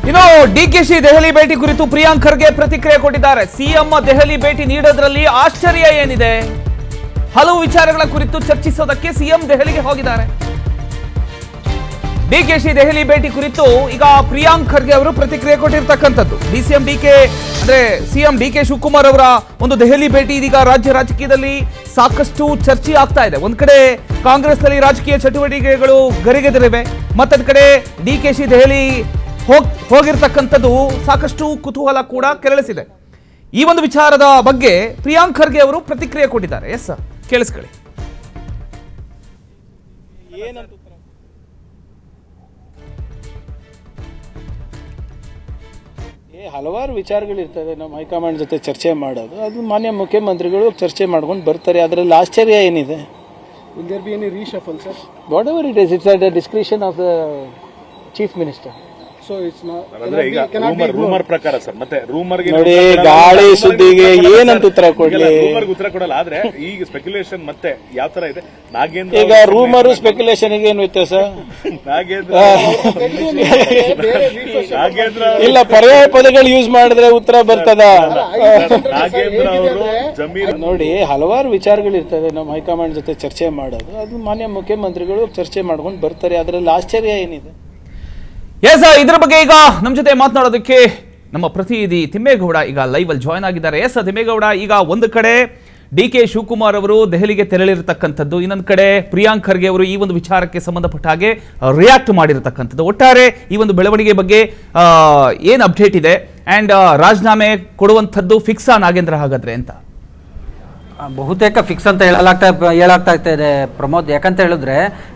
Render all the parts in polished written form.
ಇನ್ನು ಡಿಕೆಶಿ ದೆಹಲಿ ಭೇಟಿ ಕುರಿತು ಪ್ರಿಯಾಂಕ್ ಖರ್ಗೆ ಪ್ರತಿಕ್ರಿಯೆ ಕೊಟ್ಟಿದ್ದಾರೆ. ಸಿಎಂ ದೆಹಲಿ ಭೇಟಿ ನೀಡೋದ್ರಲ್ಲಿ ಆಶ್ಚರ್ಯ ಏನಿದೆ? ಹಲವು ವಿಚಾರಗಳ ಕುರಿತು ಚರ್ಚಿಸೋದಕ್ಕೆ ಸಿಎಂ ದೆಹಲಿಗೆ ಹೋಗಿದ್ದಾರೆ. ಡಿಕೆಶಿ ದೆಹಲಿ ಭೇಟಿ ಕುರಿತು ಈಗ ಪ್ರಿಯಾಂಕ್ ಖರ್ಗೆ ಅವರು ಪ್ರತಿಕ್ರಿಯೆ ಕೊಟ್ಟಿರ್ತಕ್ಕಂಥದ್ದು. ಸಿಎಂ ಡಿಕೆ ಶಿವಕುಮಾರ್ ಅವರ ಒಂದು ದೆಹಲಿ ಭೇಟಿ ಇದೀಗ ರಾಜ್ಯ ರಾಜಕೀಯದಲ್ಲಿ ಸಾಕಷ್ಟು ಚರ್ಚೆ ಆಗ್ತಾ ಇದೆ. ಒಂದ್ ಕಡೆ ಕಾಂಗ್ರೆಸ್ನಲ್ಲಿ ರಾಜಕೀಯ ಚಟುವಟಿಕೆಗಳು ಗರಿಗೆದರಿವೆ, ಮತ್ತೊಂದ್ ಕಡೆ ಡಿಕೆಶಿ ದೆಹಲಿ ಹೋಗಿರ್ತಕ್ಕಂಥದ್ದು ಸಾಕಷ್ಟು ಕುತೂಹಲ ಕೂಡ ಕೆರಳಿಸಿದೆ. ಈ ಒಂದು ವಿಚಾರದ ಬಗ್ಗೆ ಪ್ರಿಯಾಂಕ್ ಖರ್ಗೆ ಅವರು ಪ್ರತಿಕ್ರಿಯೆ ಕೊಟ್ಟಿದ್ದಾರೆ. ಎಸ್ ಸರ್, ಕೇಳಿಸ್ಕೊಳ್ಳಿ. ಹಲವಾರು ವಿಚಾರಗಳಿರ್ತದೆ. ನಮ್ಮ ಹೈಕಮಾಂಡ್ ಜೊತೆ ಚರ್ಚೆ ಮಾಡೋದು, ಅದು ಮಾನ್ಯ ಮುಖ್ಯಮಂತ್ರಿಗಳು ಚರ್ಚೆ ಮಾಡ್ಕೊಂಡು ಬರ್ತಾರೆ. ಅದರಲ್ಲಿ ಆಶ್ಚರ್ಯ ಏನಿದೆ? Will there be any reshuffle, sir? Whatever it is, it's at the discretion of the chief minister. So it's not. Rumour ಪ್ರಕಾರ ಸರ್, ಮತ್ತೆ ರೂಮರ್ ನೋಡಿ, ಗಾಳಿ ಸುದ್ದಿಗೆ ಏನಂತ ಉತ್ತರ ಕೊಡ್ಲಿ? ಉತ್ತರ ಕೊಡಲ್ಲ. ಆದ್ರೆ ಈಗ ಸ್ಪೆಕ್ಯುಲೇಷನ್ ಮತ್ತೆ ಯಾವ ತರ ಇದೆ? ನಾಗೇಂದ್ರ ಈಗ ರೂಮರ್ ಸ್ಪೆಕ್ಯುಲೇಷನ್ ಏನು ವ್ಯತ್ಯಾಸ? ನಾಗೇಂದ್ರ ಇಲ್ಲ, ಪರ್ಯಾಯ ಪದಗಳು ಯೂಸ್ ಮಾಡಿದ್ರೆ ಉತ್ತರ ಬರ್ತದ? ನಾಗೇಂದ್ರ ಅವರು ಜಮೀರ್ ನೋಡಿ, ಹಲವಾರು ವಿಚಾರಗಳಿರ್ತದೆ. ನಮ್ಮ ಹೈಕಮಾಂಡ್ ಜೊತೆ ಚರ್ಚೆ ಮಾಡೋದು, ಅದು ಮಾನ್ಯ ಮುಖ್ಯಮಂತ್ರಿಗಳು ಚರ್ಚೆ ಮಾಡ್ಕೊಂಡು ಬರ್ತಾರೆ. ಅದರಲ್ಲಿ ಆಶ್ಚರ್ಯ ಏನಿದೆ? ಎಸ್, ಇದರ ಬಗ್ಗೆ ಈಗ ನಮ್ಮ ಜೊತೆ ಮಾತನಾಡೋದಕ್ಕೆ ನಮ್ಮ ಪ್ರತಿನಿಧಿ ತಿಮ್ಮೇಗೌಡ ಈಗ ಲೈವ್ ಅಲ್ಲಿ ಜಾಯ್ನ್ ಆಗಿದ್ದಾರೆ. ಎಸ್ ತಿಮ್ಮೇಗೌಡ, ಈಗ ಒಂದು ಕಡೆ ಡಿಕೆ ಶಿವಕುಮಾರ್ ಅವರು ದೆಹಲಿಗೆ ತೆರಳಿರತಕ್ಕಂಥದ್ದು, ಇನ್ನೊಂದು ಕಡೆ ಪ್ರಿಯಾಂಕ್ ಖರ್ಗೆ ಅವರು ಈ ಒಂದು ವಿಚಾರಕ್ಕೆ ಸಂಬಂಧಪಟ್ಟ ಹಾಗೆ ರಿಯಾಕ್ಟ್ ಮಾಡಿರತಕ್ಕಂಥದ್ದು. ಒಟ್ಟಾರೆ ಈ ಒಂದು ಬೆಳವಣಿಗೆ ಬಗ್ಗೆ ಏನು ಅಪ್ಡೇಟ್ ಇದೆ? ಅಂಡ್ ರಾಜೀನಾಮೆ ಕೊಡುವಂಥದ್ದು ಫಿಕ್ಸಾ ನಾಗೇಂದ್ರ ಹಾಗಾದ್ರೆ ಅಂತ? ಬಹುತೇಕ ಫಿಕ್ಸ್ ಅಂತ ಹೇಳಾಗ್ತಾ ಇದೆ ಪ್ರಮೋದ್. ಯಾಕಂತ ಹೇಳಿದ್ರೆ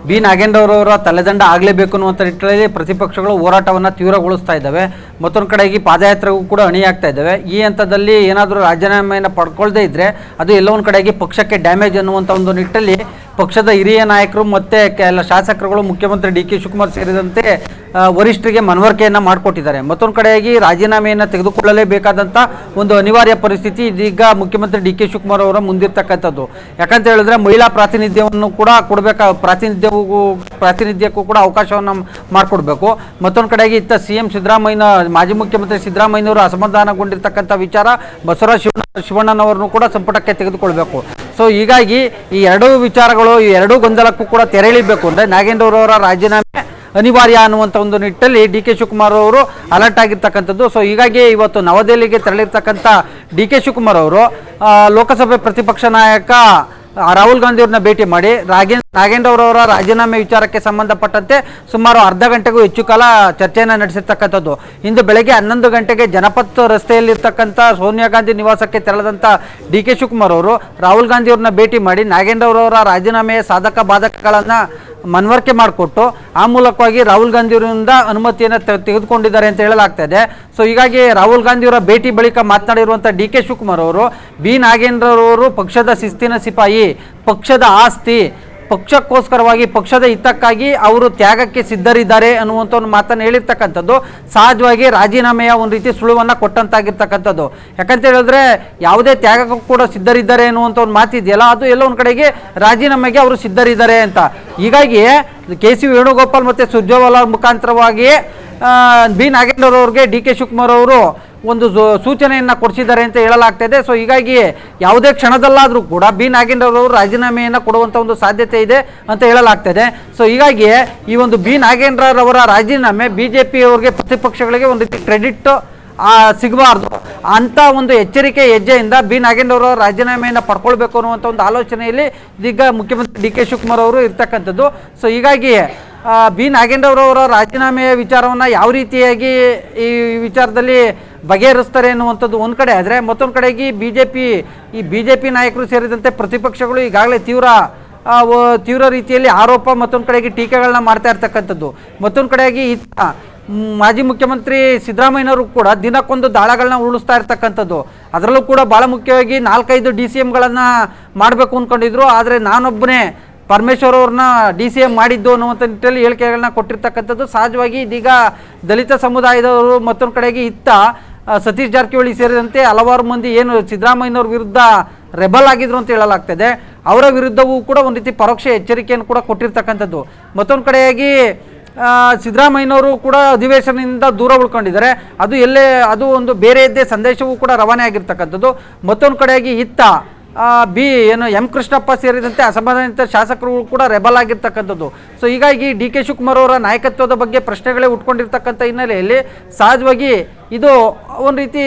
ಬಿ ನಾಗೇಂದ್ರ ಅವರ ತಲೆದಂಡ ಆಗಲೇಬೇಕು ಅನ್ನುವಂಥ ನಿಟ್ಟಿನಲ್ಲಿ ಪ್ರತಿಪಕ್ಷಗಳು ಹೋರಾಟವನ್ನು ತೀವ್ರಗೊಳಿಸ್ತಾ ಇದ್ದಾವೆ. ಮತ್ತೊಂದು ಕಡೆಗೆ ಪಾದಯಾತ್ರೆಗೂ ಕೂಡ ಅಣಿಯಾಗ್ತಾ ಇದ್ದಾವೆ. ಈ ಹಂತದಲ್ಲಿ ಏನಾದರೂ ರಾಜೀನಾಮೆಯನ್ನು ಪಡ್ಕೊಳ್ಳದೇ ಇದ್ದರೆ ಅದು ಎಲ್ಲೋ ಒಂದು ಕಡೆಗೆ ಪಕ್ಷಕ್ಕೆ ಡ್ಯಾಮೇಜ್ ಅನ್ನುವಂಥ ಒಂದು ನಿಟ್ಟಲ್ಲಿ ಪಕ್ಷದ ಹಿರಿಯ ನಾಯಕರು ಮತ್ತು ಕೆಲ ಶಾಸಕರುಗಳು, ಮುಖ್ಯಮಂತ್ರಿ ಡಿ ಕೆ ಶಿವಕುಮಾರ್ ಸೇರಿದಂತೆ ವರಿಷ್ಠರಿಗೆ ಮನವರಿಕೆಯನ್ನು ಮಾಡಿಕೊಟ್ಟಿದ್ದಾರೆ. ಮತ್ತೊಂದು ಕಡೆಯಾಗಿ ರಾಜೀನಾಮೆಯನ್ನು ತೆಗೆದುಕೊಳ್ಳಲೇಬೇಕಾದಂಥ ಒಂದು ಅನಿವಾರ್ಯ ಪರಿಸ್ಥಿತಿ ಇದೀಗ ಮುಖ್ಯಮಂತ್ರಿ ಡಿ ಕೆ ಶಿವಕುಮಾರ್ ಅವರ ಮುಂದಿರ್ತಕ್ಕಂಥದ್ದು. ಯಾಕಂತ ಹೇಳಿದ್ರೆ ಮಹಿಳಾ ಪ್ರಾತಿನಿಧ್ಯವನ್ನು ಕೂಡ ಪ್ರಾತಿನಿಧ್ಯಕ್ಕೂ ಕೂಡ ಅವಕಾಶವನ್ನು ಮಾಡಿಕೊಡ್ಬೇಕು. ಮತ್ತೊಂದು ಕಡೆಗೆ ಇತ್ತ ಸಿಎಂ ಸಿದ್ದರಾಮಯ್ಯ, ಮಾಜಿ ಮುಖ್ಯಮಂತ್ರಿ ಸಿದ್ದರಾಮಯ್ಯನವರು ಅಸಮಾಧಾನಗೊಂಡಿರ್ತಕ್ಕಂಥ ವಿಚಾರ ಬಸವರಾಜ ಶಿವಣ್ಣನವರನ್ನು ಕೂಡ ಸಂಪುಟಕ್ಕೆ ತೆಗೆದುಕೊಳ್ಬೇಕು. ಸೊ ಹೀಗಾಗಿ ಈ ಎರಡೂ ವಿಚಾರಗಳು, ಈ ಎರಡೂ ಗೊಂದಲಕ್ಕೂ ಕೂಡ ತೆರಳಿಬೇಕು ಅಂದರೆ ನಾಗೇಂದ್ರ ಅವರ ರಾಜೀನಾಮೆ ಅನಿವಾರ್ಯ ಅನ್ನುವಂಥ ಒಂದು ನಿಟ್ಟಲ್ಲಿ ಡಿ ಕೆ ಶಿವಕುಮಾರ್ ಅವರು ಅಲರ್ಟ್ ಆಗಿರ್ತಕ್ಕಂಥದ್ದು. ಸೊ ಹೀಗಾಗಿ ಇವತ್ತು ನವದೆಹಲಿಗೆ ತೆರಳಿರ್ತಕ್ಕಂಥ ಡಿ ಕೆ ಶಿವಕುಮಾರ್ ಅವರು ಲೋಕಸಭೆ ಪ್ರತಿಪಕ್ಷ ನಾಯಕ ರಾಹುಲ್ ಗಾಂಧಿ ಅವ್ರನ್ನ ಭೇಟಿ ಮಾಡಿ ನಾಗೇಂದ್ರ ಅವರವರ ರಾಜೀನಾಮೆ ವಿಚಾರಕ್ಕೆ ಸಂಬಂಧಪಟ್ಟಂತೆ ಸುಮಾರು ಅರ್ಧ ಗಂಟೆಗೂ ಹೆಚ್ಚು ಕಾಲ ಚರ್ಚೆಯನ್ನು ನಡೆಸಿರ್ತಕ್ಕಂಥದ್ದು. ಇಂದು ಬೆಳಗ್ಗೆ 11 ಗಂಟೆಗೆ ಜನಪತ್ ರಸ್ತೆಯಲ್ಲಿರ್ತಕ್ಕಂಥ ಸೋನಿಯಾ ಗಾಂಧಿ ನಿವಾಸಕ್ಕೆ ತೆರಳಿದಂಥ ಡಿ ಕೆ ಶಿವಕುಮಾರ್ ಅವರು ರಾಹುಲ್ ಗಾಂಧಿ ಅವ್ರನ್ನ ಭೇಟಿ ಮಾಡಿ ನಾಗೇಂದ್ರ ಅವರವರ ರಾಜೀನಾಮೆಯ ಸಾಧಕ ಬಾಧಕಗಳನ್ನು ಮನವರಿಕೆ ಮಾಡಿಕೊಟ್ಟು ಆ ಮೂಲಕವಾಗಿ ರಾಹುಲ್ ಗಾಂಧಿಯವರಿಂದ ಅನುಮತಿಯನ್ನು ತೆಗೆದುಕೊಂಡಿದ್ದಾರೆ ಅಂತ ಹೇಳಲಾಗ್ತಾ ಇದೆ. ಸೊ ಹೀಗಾಗಿ ರಾಹುಲ್ ಗಾಂಧಿಯವರ ಭೇಟಿ ಬಳಿಕ ಮಾತನಾಡಿರುವಂಥ ಡಿ ಕೆ ಶಿವಕುಮಾರ್ ಅವರು ಬಿ ನಾಗೇಂದ್ರ ಅವರು ಪಕ್ಷದ ಶಿಸ್ತಿನ ಸಿಪಾಯಿ, ಪಕ್ಷದ ಆಸ್ತಿ, ಪಕ್ಷಕ್ಕೋಸ್ಕರವಾಗಿ ಪಕ್ಷದ ಹಿತಕ್ಕಾಗಿ ಅವರು ತ್ಯಾಗಕ್ಕೆ ಸಿದ್ಧರಿದ್ದಾರೆ ಅನ್ನುವಂಥ ಒಂದು ಮಾತನ್ನು ಹೇಳಿರ್ತಕ್ಕಂಥದ್ದು ಸಹಜವಾಗಿ ರಾಜೀನಾಮೆಯ ಒಂದು ರೀತಿ ಸುಳುವನ್ನು ಕೊಟ್ಟಂತಾಗಿರ್ತಕ್ಕಂಥದ್ದು. ಯಾಕಂತ ಹೇಳಿದ್ರೆ ಯಾವುದೇ ತ್ಯಾಗಕ್ಕೂ ಕೂಡ ಸಿದ್ಧರಿದ್ದಾರೆ ಅನ್ನುವಂಥ ಒಂದು ಮಾತಿದೆಯಲ್ಲ, ಅದು ಎಲ್ಲ ಒಂದು ಕಡೆಗೆ ರಾಜೀನಾಮೆಗೆ ಅವರು ಸಿದ್ಧರಿದ್ದಾರೆ ಅಂತ. ಹೀಗಾಗಿ ಕೆ ಸಿ ವೇಣುಗೋಪಾಲ್ ಮತ್ತು ಸುರ್ಜೇವಾಲಾ ಮುಖಾಂತರವಾಗಿ ಬಿ ನಾಗೇಂದ್ರ ಅವ್ರಿಗೆ ಡಿ ಕೆ ಶಿವಕುಮಾರ್ ಅವರು ಒಂದು ಸೂಚನೆಯನ್ನು ಕೊಡಿಸಿದ್ದಾರೆ ಅಂತ ಹೇಳಲಾಗ್ತಾ ಇದೆ. ಸೊ ಹೀಗಾಗಿ ಯಾವುದೇ ಕ್ಷಣದಲ್ಲಾದರೂ ಕೂಡ ಬಿ ನಾಗೇಂದ್ರ ಅವರು ರಾಜೀನಾಮೆಯನ್ನು ಕೊಡುವಂಥ ಒಂದು ಸಾಧ್ಯತೆ ಇದೆ ಅಂತ ಹೇಳಲಾಗ್ತದೆ. ಸೊ ಹೀಗಾಗಿ ಈ ಒಂದು ಬಿ ನಾಗೇಂದ್ರರವರ ರಾಜೀನಾಮೆ BJP ಅವರಿಗೆ, ಪ್ರತಿಪಕ್ಷಗಳಿಗೆ ಒಂದು ರೀತಿ ಕ್ರೆಡಿಟ್ ಸಿಗಬಾರ್ದು ಅಂತ ಒಂದು ಎಚ್ಚರಿಕೆ ಹೆಜ್ಜೆಯಿಂದ ಬಿ ನಾಗೇಂದ್ರ ಅವರ ರಾಜೀನಾಮೆಯನ್ನು ಪಡ್ಕೊಳ್ಬೇಕು ಅನ್ನುವಂಥ ಒಂದು ಆಲೋಚನೆಯಲ್ಲಿ ಇದೀಗ ಮುಖ್ಯಮಂತ್ರಿ ಡಿ ಕೆ ಶಿವಕುಮಾರ್ ಅವರು ಇರ್ತಕ್ಕಂಥದ್ದು. ಸೊ ಹೀಗಾಗಿ ಬಿ ನಾಗೇಂದ್ರ ಅವರ ರಾಜೀನಾಮೆಯ ವಿಚಾರವನ್ನು ಯಾವ ರೀತಿಯಾಗಿ ಈ ವಿಚಾರದಲ್ಲಿ ಬಗೆಹರಿಸ್ತಾರೆ ಅನ್ನುವಂಥದ್ದು ಒಂದು ಕಡೆ ಆದರೆ, ಮತ್ತೊಂದು ಕಡೆಗೆ BJP ನಾಯಕರು ಸೇರಿದಂತೆ ಪ್ರತಿಪಕ್ಷಗಳು ಈಗಾಗಲೇ ತೀವ್ರ ರೀತಿಯಲ್ಲಿ ಆರೋಪ, ಮತ್ತೊಂದು ಕಡೆಗೆ ಟೀಕೆಗಳನ್ನ ಮಾಡ್ತಾ ಇರ್ತಕ್ಕಂಥದ್ದು. ಮತ್ತೊಂದು ಕಡೆಗೆ ಮಾಜಿ ಮುಖ್ಯಮಂತ್ರಿ ಸಿದ್ದರಾಮಯ್ಯನವರು ಕೂಡ ದಿನಕ್ಕೊಂದು ದಾಳಗಳನ್ನ ಉರುಳಿಸ್ತಾ ಇರ್ತಕ್ಕಂಥದ್ದು. ಅದರಲ್ಲೂ ಕೂಡ ಭಾಳ ಮುಖ್ಯವಾಗಿ 4-5 DCMಗಳನ್ನು ಮಾಡಬೇಕು ಅಂದ್ಕೊಂಡಿದ್ರು. ಆದರೆ ನಾನೊಬ್ಬನೇ ಪರಮೇಶ್ವರ್ ಅವ್ರನ್ನ DCM ಮಾಡಿದ್ದು ಅನ್ನುವಂಥ ನಿಟ್ಟಿನಲ್ಲಿ ಹೇಳಿಕೆಗಳನ್ನ ಕೊಟ್ಟಿರ್ತಕ್ಕಂಥದ್ದು. ಸಹಜವಾಗಿ ಇದೀಗ ದಲಿತ ಸಮುದಾಯದವರು, ಮತ್ತೊಂದು ಕಡೆಗೆ ಸತೀಶ್ ಜಾರಕಿಹೊಳಿ ಸೇರಿದಂತೆ ಹಲವಾರು ಮಂದಿ ಏನು ಸಿದ್ದರಾಮಯ್ಯನವ್ರ ವಿರುದ್ಧ ರೆಬಲ್ ಆಗಿದ್ರು ಅಂತ ಹೇಳಲಾಗ್ತದೆ, ಅವರ ವಿರುದ್ಧವೂ ಕೂಡ ಒಂದು ರೀತಿ ಪರೋಕ್ಷ ಎಚ್ಚರಿಕೆಯನ್ನು ಕೂಡ ಕೊಟ್ಟಿರ್ತಕ್ಕಂಥದ್ದು. ಮತ್ತೊಂದು ಕಡೆಯಾಗಿ ಸಿದ್ದರಾಮಯ್ಯನವರು ಕೂಡ ಅಧಿವೇಶನದಿಂದ ದೂರ ಉಳ್ಕೊಂಡಿದ್ದಾರೆ. ಅದು ಒಂದು ಬೇರೆಯದ್ದೇ ಸಂದೇಶವೂ ಕೂಡ ರವಾನೆ ಆಗಿರ್ತಕ್ಕಂಥದ್ದು. ಮತ್ತೊಂದು ಕಡೆಯಾಗಿ ಎಂ ಕೃಷ್ಣಪ್ಪ ಸೇರಿದಂತೆ ಅಸಮಾಧಾನಿತ ಶಾಸಕರು ಕೂಡ ರೆಬಲ್ ಆಗಿರ್ತಕ್ಕಂಥದ್ದು. ಸೊ ಹೀಗಾಗಿ ಡಿ ಕೆ ಶಿವಕುಮಾರ್ ಅವರ ನಾಯಕತ್ವದ ಬಗ್ಗೆ ಪ್ರಶ್ನೆಗಳೇ ಉಟ್ಕೊಂಡಿರ್ತಕ್ಕಂಥ ಹಿನ್ನೆಲೆಯಲ್ಲಿ ಸಹಜವಾಗಿ ಇದು ಒಂದು ರೀತಿ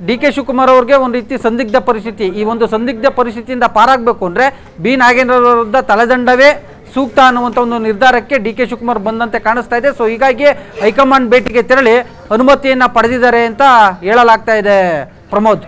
ಡಿ ಕೆ ಶಿವಕುಮಾರ್ ಅವ್ರಿಗೆ ಒಂದು ರೀತಿ ಸಂದಿಗ್ಧ ಪರಿಸ್ಥಿತಿ. ಈ ಒಂದು ಸಂದಿಗ್ಧ ಪರಿಸ್ಥಿತಿಯಿಂದ ಪಾರಾಗಬೇಕು ಅಂದರೆ ಬಿ ನಾಗೇಂದ್ರ ವಿರುದ್ಧ ತಲೆದಂಡವೇ ಸೂಕ್ತ ಅನ್ನುವಂಥ ಒಂದು ನಿರ್ಧಾರಕ್ಕೆ ಡಿ ಕೆ ಶಿವಕುಮಾರ್ ಬಂದಂತೆ ಕಾಣಿಸ್ತಾ ಇದೆ. ಸೊ ಹೀಗಾಗಿ ಹೈಕಮಾಂಡ್ ಭೇಟಿಗೆ ತೆರಳಿ ಅನುಮತಿಯನ್ನು ಪಡೆದಿದ್ದಾರೆ ಅಂತ ಹೇಳಲಾಗ್ತಾ ಇದೆ. ಪ್ರಮೋದ್.